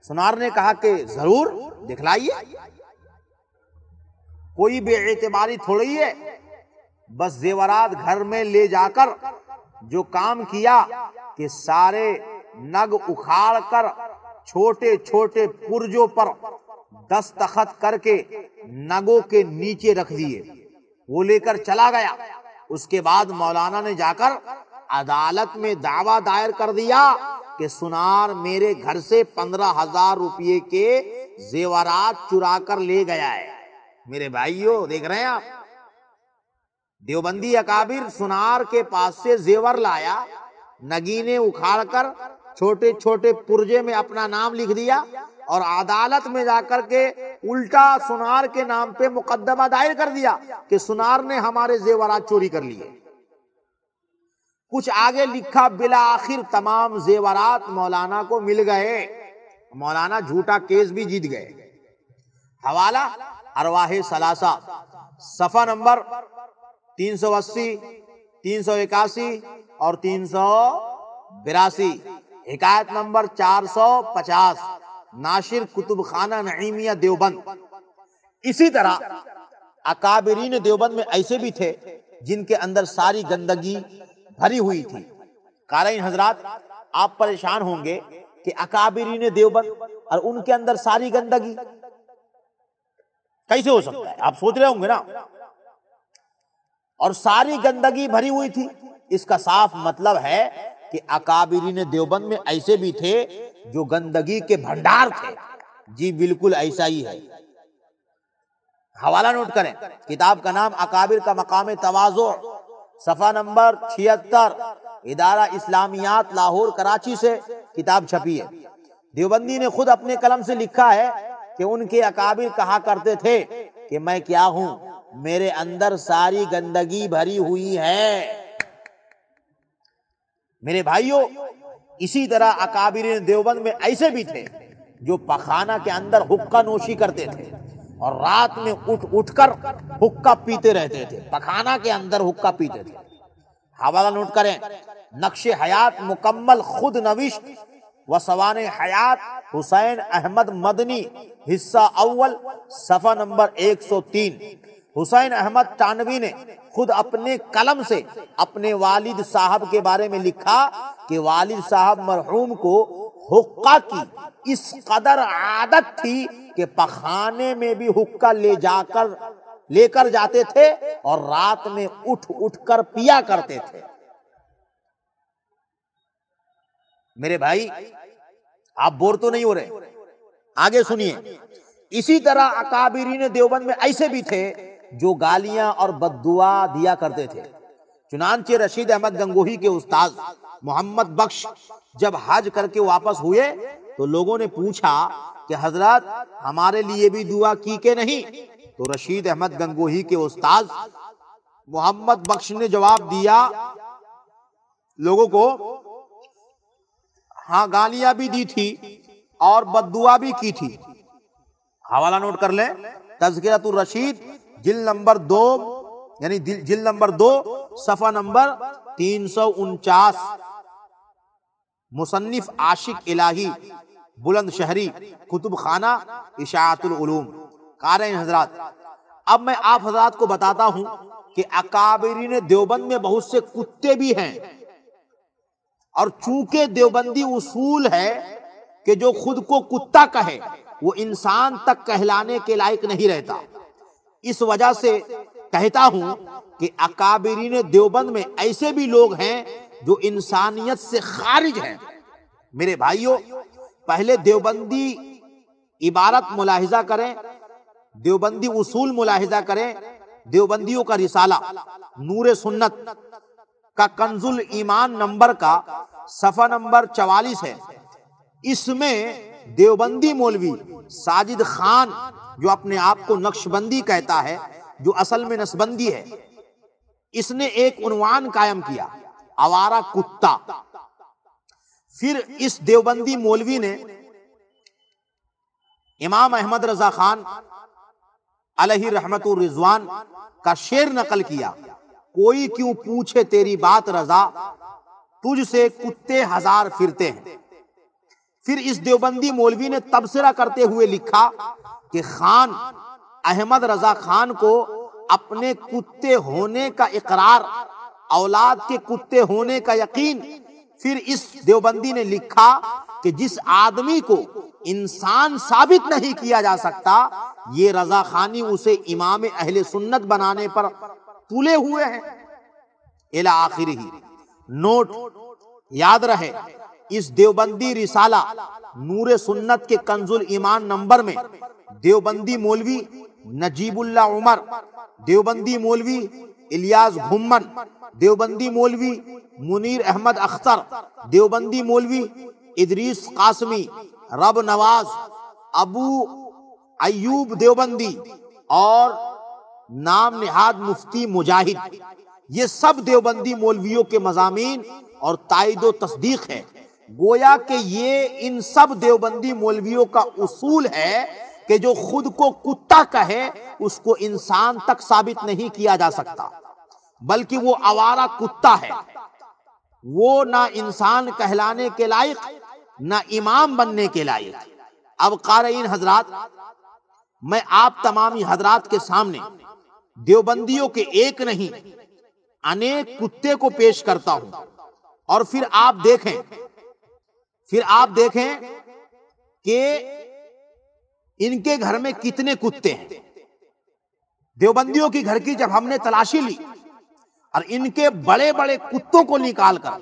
سنار نے کہا کہ ضرور دکھلائیے، کوئی بے اعتباری تھوڑی ہے، بس زیورات گھر میں لے جا کر جو کام کیا کہ سارے نگ اکھاڑ کر چھوٹے چھوٹے پرجوں پر دستخط کر کے نگوں کے نیچے رکھ دیے، وہ لے کر چلا گیا۔ اس کے بعد مولانا نے جا کر عدالت میں دعویٰ دائر کر دیا کہ سنار میرے گھر سے 15,000 روپے کے زیورات چرا کر لے گیا ہے۔ میرے بھائیوں دیکھ رہے ہیں آپ، دیوبندی اکابر سنار کے پاس سے زیور لایا، نگینے اکھاڑ کر چھوٹے چھوٹے پرجے میں اپنا نام لکھ دیا اور عدالت میں جا کر کے الٹا سنار کے نام پہ مقدمہ دائر کر دیا کہ سنار نے ہمارے زیورات چوری کر لیے۔ کچھ آگے لکھا بالآخر تمام زیورات مولانا کو مل گئے، مولانا جھوٹا کیس بھی جیت گئے۔ حوالہ ارواح ثلاثہ، صفحہ نمبر 380، 381 اور 382، حکایت نمبر 450، ناشر کتب خانہ نعیمیہ دیوبند۔ اسی طرح اکابرین دیوبند میں ایسے بھی تھے جن کے اندر ساری گندگی بھری ہوئی تھی۔ قارئین حضرات آپ پریشان ہوں گے کہ اکابرین دیوبند اور ان کے اندر ساری گندگی کیسے ہو سکتا ہے، آپ سوچ رہے ہوں گے نا، اور ساری گندگی بھری ہوئی تھی۔ اس کا صاف مطلب ہے کہ اکابرین دیوبند میں ایسے بھی تھے جو گندگی کے بھنڈار تھے۔ جی بالکل ایسا ہی ہے۔ حوالہ نوٹ کریں، کتاب کا نام اکابر کا مقام تواضع، صفحہ نمبر 76، ادارہ اسلامیات لاہور کراچی سے کتاب چھپی ہے۔ دیوبندی نے خود اپنے قلم سے لکھا ہے کہ ان کے اکابر کہا کرتے تھے کہ میں کیا ہوں، میرے اندر ساری گندگی بھری ہوئی ہے۔ میرے بھائیوں اسی طرح اکابرین دیوبند میں ایسے بھی تھے جو پخانہ کے اندر حقہ نوشی کرتے تھے اور رات میں اٹھ کر حقہ پیتے رہتے تھے، پخانہ کے اندر حقہ پیتے تھے۔ حوالہ نوٹ کریں، نقش حیات مکمل خود نوشت و سوانح حیات حسین احمد مدنی، حصہ اول، صفحہ نمبر 103۔ حسین احمد تانوی نے خود اپنے قلم سے اپنے والد صاحب کے بارے میں لکھا کہ والد صاحب مرحوم کو حقہ کی اس قدر عادت تھی کہ پخانے میں بھی حقہ لے جا کر لے کر جاتے تھے اور رات میں اٹھ اٹھ کر پیا کرتے تھے۔ میرے بھائی آپ بور تو نہیں ہو رہے؟ آگے سنیے۔ اسی طرح اکابرین دیوبند میں ایسے بھی تھے جو گالیاں اور بددعا دیا کرتے تھے۔ چنانچہ رشید احمد گنگوہی کے استاد محمد بخش جب حج کر کے واپس ہوئے تو لوگوں نے پوچھا کہ حضرات ہمارے لیے بھی دعا کی کہ نہیں؟ تو رشید احمد گنگوہی کے استاد محمد بخش نے جواب دیا لوگوں کو، ہاں گالیاں بھی دی تھی اور بددعا بھی کی تھی۔ حوالہ نوٹ کر لیں، تذکرۃ الرشید جلد نمبر 2 یعنی جلد نمبر 2 صفحہ نمبر 349، مصنف عاشق الہی بلند شہری، کتب خانہ اشاعت العلوم۔ قارئین حضرات، اب میں آپ حضرات کو بتاتا ہوں کہ اکابرین دیوبند میں بہت سے کتے بھی ہیں، اور چونکہ دیوبندی اصول ہے کہ جو خود کو کتا کہے وہ انسان تک کہلانے کے لائق نہیں رہتا، اس وجہ سے کہتا ہوں کہ اکابرین دیوبند میں ایسے بھی لوگ ہیں جو انسانیت سے خارج ہیں۔ میرے بھائیوں، پہلے دیوبندی عبارت ملاحظہ کریں، دیوبندی اصول ملاحظہ کریں۔ دیوبندیوں کا رسالہ نور سنت کا کنز الایمان نمبر کا صفحہ نمبر 44 ہے۔ اس میں دیوبندی مولوی ساجد خان، جو اپنے آپ کو نقشبندی کہتا ہے، جو اصل میں نسبندی ہے، اس نے ایک عنوان قائم کیا، آوارہ کتا۔ پھر اس دیوبندی مولوی نے امام احمد رضا خان علیہ رحمت الرضوان کا شعر نقل کیا، کوئی کیوں پوچھے تیری بات رضا، تجھ سے کتے ہزار پھرتے ہیں۔ پھر اس دیوبندی مولوی نے تبصرہ کرتے ہوئے لکھا کہ خان احمد رضا خان کو اپنے کتے ہونے کا اقرار، اولاد کے کتے ہونے کا یقین۔ پھر اس دیوبندی نے لکھا کہ جس آدمی کو انسان ثابت نہیں کیا جا سکتا، یہ رضا خانی اسے امام اہل سنت بنانے پر تلے ہوئے ہیں، الی آخرہ۔ نوٹ یاد رہے، اس دیوبندی رسالہ نور سنت کے کنز الایمان نمبر میں دیوبندی مولوی نجیب اللہ عمر، دیوبندی مولوی الیاس گھمن، دیوبندی مولوی منیر احمد اختر، دیوبندی مولوی ادریس قاسمی، رب نواز، ابو ایوب دیوبندی اور نام نہاد مفتی مجاہد، یہ سب دیوبندی مولویوں کے مضامین اور تائید و تصدیق ہے۔ گویا کہ یہ ان سب دیوبندی مولویوں کا اصول ہے کہ جو خود کو کتا کہے اس کو انسان تک ثابت نہیں کیا جا سکتا، بلکہ وہ آوارہ کتا ہے، وہ نہ انسان کہلانے کے لائق نہ امام بننے کے لائق۔ اب قارئین حضرات، میں آپ تمامی حضرات کے سامنے دیوبندیوں کے ایک نہیں انیک کتے کو پیش کرتا ہوں، اور پھر آپ دیکھیں کہ ان کے گھر میں کتنے کتے ہیں۔ دیوبندیوں کی گھر کی جب ہم نے تلاشی لی اور ان کے بڑے بڑے کتوں کو نکال کر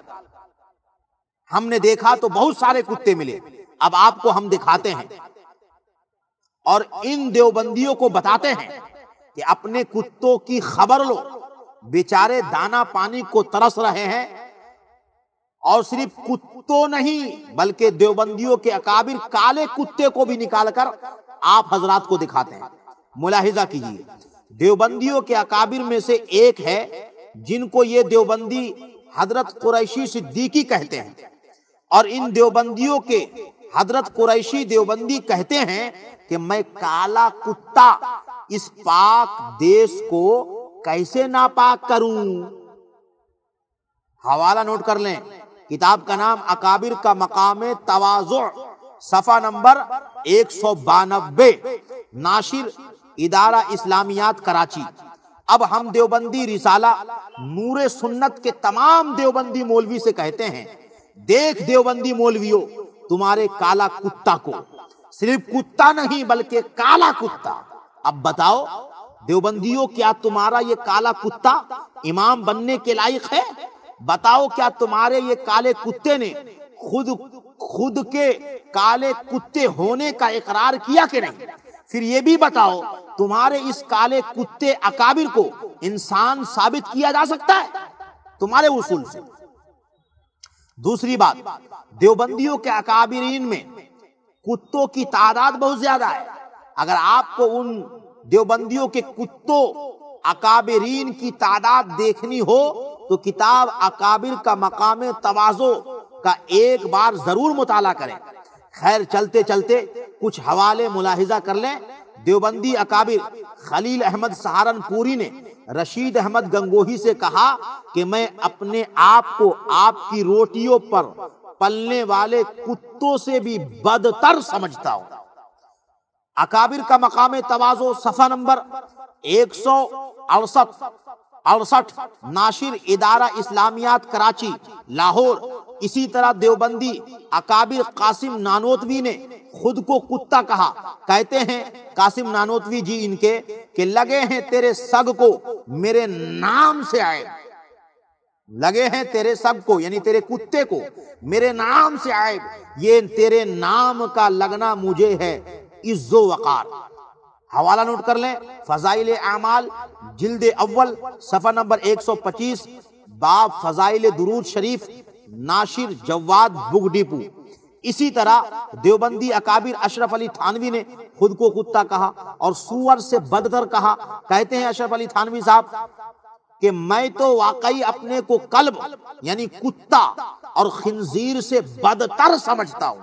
ہم نے دیکھا تو بہت سارے کتے ملے۔ اب آپ کو ہم دکھاتے ہیں اور ان دیوبندیوں کو بتاتے ہیں کہ اپنے کتوں کی خبر لو، بیچارے دانا پانی کو ترس رہے ہیں، اور صرف کتوں نہیں بلکہ دیوبندیوں کے اکابر کالے کتے کو بھی نکال کر آپ حضرات کو دکھاتے ہیں۔ ملاحظہ کیجیے، دیوبندیوں کے اکابر میں سے ایک ہے جن کو یہ دیوبندی حضرت قریشی صدیقی کہتے ہیں، اور ان دیوبندیوں کے حضرت قریشی دیوبندی کہتے ہیں کہ میں کالا کتا اس پاک دیش کو کیسے ناپاک کروں۔ حوالہ نوٹ کر لیں، کتاب کا نام اکابر کا مقام تواضع، صفحہ نمبر 192، ناشر ادارہ اسلامیات کراچی۔ اب ہم دیوبندی رسالہ نور سنت کے تمام دیوبندی مولوی سے کہتے ہیں، دیکھ دیوبندی مولویوں تمہارے کالا کتا کو، صرف کتا نہیں بلکہ کالا کتا۔ اب بتاؤ دیوبندیوں کیا تمہارا یہ کالا کتا امام بننے کے لائق ہے؟ بتاؤ کیا تمہارے یہ کالے کتے نے خود کے کالے کتے ہونے کا اقرار کیا کہ نہیں؟ پھر یہ بھی بتاؤ تمہارے اس کالے کتے اکابر کو انسان ثابت کیا جا سکتا ہے تمہارے اصول سے؟ دوسری بات، دیوبندیوں کے اکابرین میں کتوں کی تعداد بہت زیادہ ہے۔ اگر آپ کو ان دیوبندیوں کے کتوں اکابرین کی تعداد دیکھنی ہو تو کتاب اکابر کا مقام تواضع کا ایک بار ضرور مطالعہ کریں۔ خیر، چلتے چلتے کچھ حوالے ملاحظہ کر لیں۔ دیوبندی اکابر خلیل احمد سہارنپوری نے رشید احمد گنگوہی سے کہا کہ میں اپنے آپ کو آپ کی روٹیوں پر پلنے والے کتوں سے بھی بدتر سمجھتا ہوں۔ اکابر کا مقام تواضع صفحہ نمبر 168، ناشر ادارہ اسلامیات کراچی لاہور۔ اسی طرح دیوبندی اکابر قاسم نانوتوی نے خود کو کتا کہا۔ کہتے ہیں قاسم نانوتوی جی ان کے کہ لگے ہیں تیرے سگ کو میرے نام سے عیب، لگے ہیں تیرے سگ کو یعنی تیرے کتے کو میرے نام سے عیب، یہ تیرے نام کا لگنا مجھے ہے عز و وقار۔ حوالہ نوٹ کر لیں، فضائل اعمال جلد اول صفحہ نمبر 125، باب فضائل درود شریف، ناشر جواد بک ڈپو۔ اسی طرح دیوبندی اکابر اشرف علی تھانوی نے خود کو کتا کہا اور سور سے بدتر کہا۔ کہتے ہیں اشرف علی تھانوی صاحب کہ میں تو واقعی اپنے کو کلب یعنی کتا اور خنزیر سے بدتر سمجھتا ہوں۔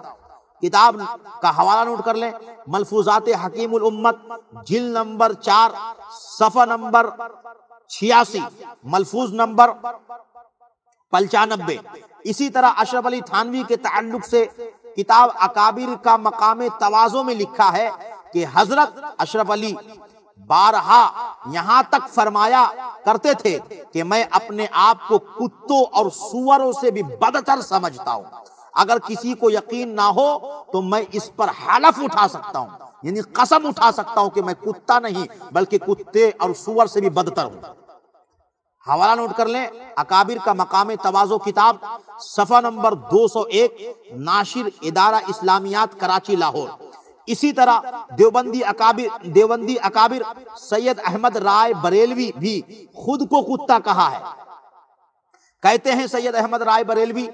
کتاب کا حوالہ نوٹ کر لیں، ملفوظات حکیم الامت جلد نمبر 4 صفحہ نمبر 86، ملفوظ نمبر 95۔ اسی طرح اشرف علی تھانوی کے تعلق سے کتاب اکابر کا مقام تواضع میں لکھا ہے کہ حضرت اشرف علی بارہا یہاں تک فرمایا کرتے تھے کہ میں اپنے آپ کو کتوں اور سوروں سے بھی بدتر سمجھتا ہوں۔ اگر کسی کو یقین نہ ہو تو میں اس پر حلف اٹھا سکتا ہوں، یعنی قسم اٹھا سکتا ہوں کہ میں کتا نہیں بلکہ کتے اور سور سے بھی بدتر ہوں۔ حوالہ نوٹ کر لیں، اکابر کا مقام تواضع کتاب صفحہ نمبر 201، ناشر ادارہ اسلامیات کراچی لاہور۔ اسی طرح دیوبندی اکابر سید احمد رائے بریلوی بھی خود کو کتا کہا ہے۔ کہتے ہیں سید احمد رائے بریلوی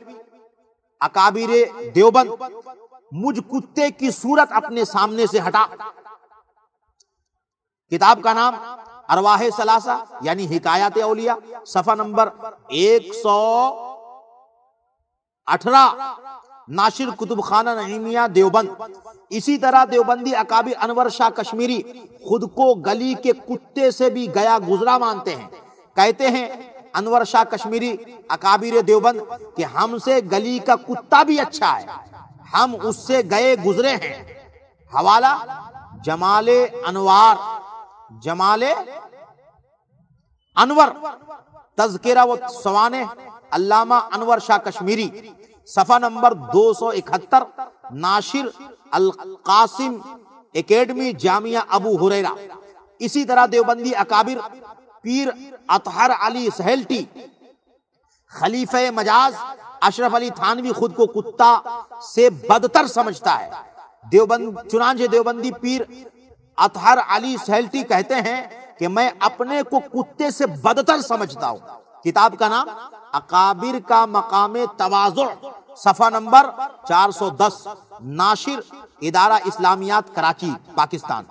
اکابر دیوبند، مجھ کتے کی صورت اپنے سامنے سے ہٹا۔ کتاب کا نام ارواح ثلاثہ یعنی حکایات اولیاء، صفحہ نمبر 118، ناشر کتب خانہ نعیمیہ دیوبند۔ اسی طرح دیوبندی اکابر انور شاہ کشمیری خود کو گلی کے کتے سے بھی گیا گزرا مانتے ہیں۔ کہتے ہیں انور شاہ کشمیری اکابر دیوبند کہ ہم سے گلی کا کتا بھی اچھا ہے، ہم اس سے گئے گزرے ہیں۔ حوالہ جمال انور تذکرہ و سوانح علامہ انور شاہ کشمیری، صفحہ نمبر 271، ناشر القاسم اکیڈمی جامعہ ابو ہریرہ۔ اسی طرح دیوبندی اکابر پیر اطہر علی سہیلٹی خلیفہ مجاز اشرف علی تھانوی خود کو کتا سے بدتر سمجھتا ہے۔ چنانچہ دیوبندی پیر اطہر علی سہیلٹی کہتے ہیں کہ میں اپنے کو کتے سے بدتر سمجھتا ہوں۔ کتاب کا نام اکابر کا مقام تواضع، صفحہ نمبر 410، ناشر ادارہ اسلامیات کراچی پاکستان۔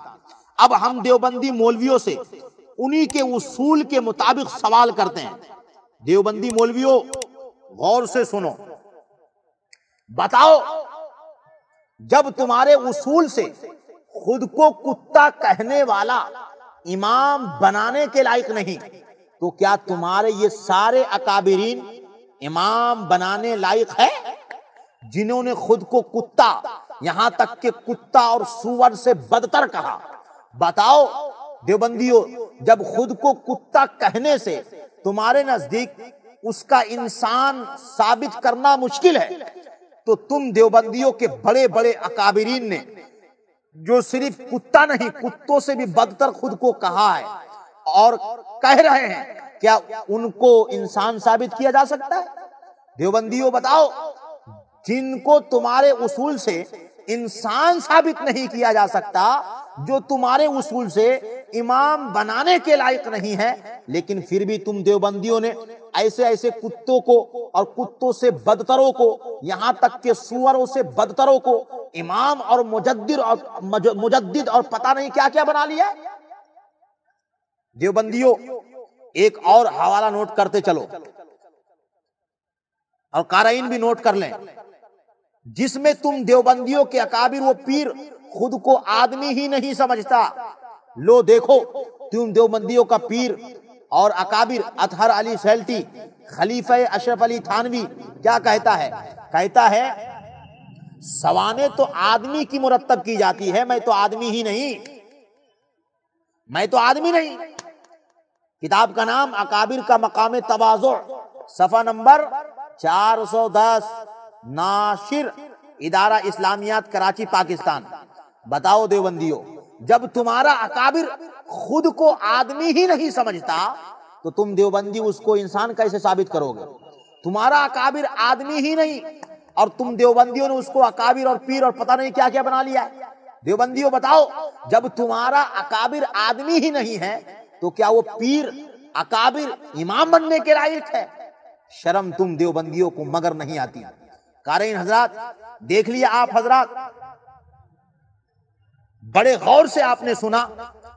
اب ہم دیوبندی مولویوں سے انہی کے اصول کے مطابق سوال کرتے ہیں۔ دیوبندی مولویوں غور سے سنو، بتاؤ جب تمہارے اصول سے خود کو کتا کہنے والا امام بنانے کے لائق نہیں تو کیا تمہارے یہ سارے اکابرین امام بنانے لائق ہے جنہوں نے خود کو کتا یہاں تک کہ کتا اور سور سے بدتر کہا؟ بتاؤ دیوبندیوں، جب خود کو کتا کہنے سے تمہارے نزدیک اس کا انسان ثابت کرنا مشکل ہے تو تم دیوبندیوں کے بڑے بڑے اکابرین نے جو صرف کتا نہیں کتوں سے بھی بدتر خود کو کہا ہے اور کہہ رہے ہیں، کیا ان کو انسان ثابت کیا جا سکتا ہے؟ دیوبندیوں بتاؤ، جن کو تمہارے اصول سے انسان ثابت نہیں کیا جا سکتا، جو تمہارے اصول سے امام بنانے کے لائق نہیں ہے، لیکن پھر بھی تم دیوبندیوں نے ایسے ایسے کتوں کو اور کتوں سے بدتروں کو، یہاں تک کہ سوروں سے بدتروں کو امام اور مجدد اور پتہ نہیں کیا کیا بنا لیا۔ دیوبندیوں ایک اور حوالہ نوٹ کرتے چلو، اور قارئین بھی نوٹ کر لیں، جس میں تم دیوبندیوں کے اکابر و پیر خود کو آدمی ہی نہیں سمجھتا۔ لو دیکھو، تم دیوبندیوں کا پیر اور اکابر اطہر علی سیلٹی، خلیفہ اشرف علی تھانوی کیا کہتا ہے؟ کہتا ہے سوانح تو آدمی کی مرتب کی جاتی ہے، میں تو آدمی ہی نہیں، میں تو آدمی نہیں۔ کتاب کا نام اکابر کا مقام تواضع، صفحہ نمبر 410، ناشر ادارہ اسلامیات کراچی پاکستان۔ بتاؤ دیوبندیوں، جب تمہارا اکابر خود کو آدمی ہی نہیں سمجھتا تو تم دیوبندی اس کو انسان کیسے ثابت کرو گے؟ تمہارا اکابر آدمی ہی نہیں اور تم دیوبندیوں نے اس کو اکابر اور پیر اور پتہ نہیں کیا کیا بنا لیا ہے۔ دیوبندیوں بتاؤ، جب تمہارا اکابر آدمی ہی نہیں ہے تو کیا وہ پیر اکابر امام بننے کے لائق ہے؟ شرم تم دیوبندیوں کو مگر نہیں آتی۔ قارئین حضرات، دیکھ لیا آپ حضرات، بڑے غور سے آپ نے سنا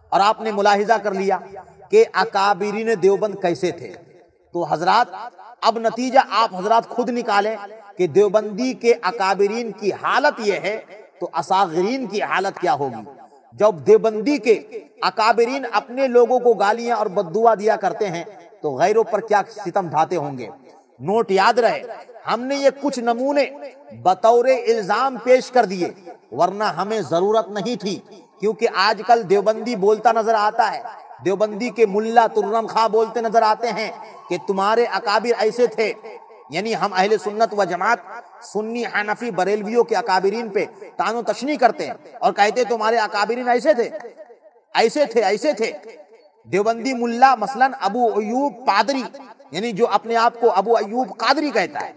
اور آپ نے ملاحظہ کر لیا کہ اکابرین دیوبند کیسے تھے۔ تو حضرات اب نتیجہ آپ حضرات خود نکالیں کہ دیوبندی کے اکابرین کی حالت یہ ہے تو اصاغرین کی حالت کیا ہوگی۔ جب دیوبندی کے اکابرین اپنے لوگوں کو گالیاں اور بددعا دیا کرتے ہیں تو غیروں پر کیا ستم ڈھاتے ہوں گے۔ نوٹ یاد رہے، ہم نے یہ کچھ نمونے بطور الزام پیش کر دیے، ورنہ ہمیں ضرورت نہیں تھی، کیونکہ آج کل دیوبندی بولتا نظر آتا ہے، دیوبندی کے ملا ترم خواہ بولتے نظر آتے ہیں کہ تمہارے اکابر ایسے تھے۔ یعنی ہم اہل سنت و جماعت سنی حنفی بریلویوں کے اکابرین پہ طعن و تشنیع کرتے ہیں اور کہتے تمہارے اکابرین ایسے تھے، ایسے تھے، ایسے تھے۔ دیوبندی ملا مثلا ابو ایوب پادری، یعنی جو اپنے آپ کو ابو ایوب قادری کہتا ہے،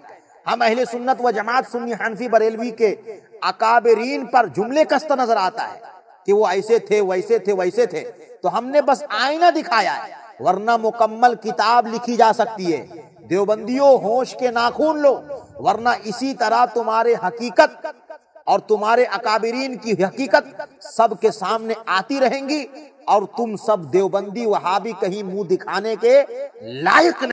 ہم اہل سنت و جماعت سنی حنفی بریلوی کے اکابرین پر جملے کستا نظر آتا ہے کہ وہ ایسے تھے، ویسے تھے، ویسے تھے۔ تو ہم نے بس آئینہ دکھایا ہے، ورنہ مکمل کتاب لکھی جا سکتی ہے۔ دیوبندیوں ہوش کے ناخون لو، ورنہ اسی طرح تمہارے حقیقت اور تمہارے اکابرین کی حقیقت سب کے سامنے آتی رہیں گی، اور تم سب دیوبندی وہابی کہیں منہ دکھانے کے لائق نہیں۔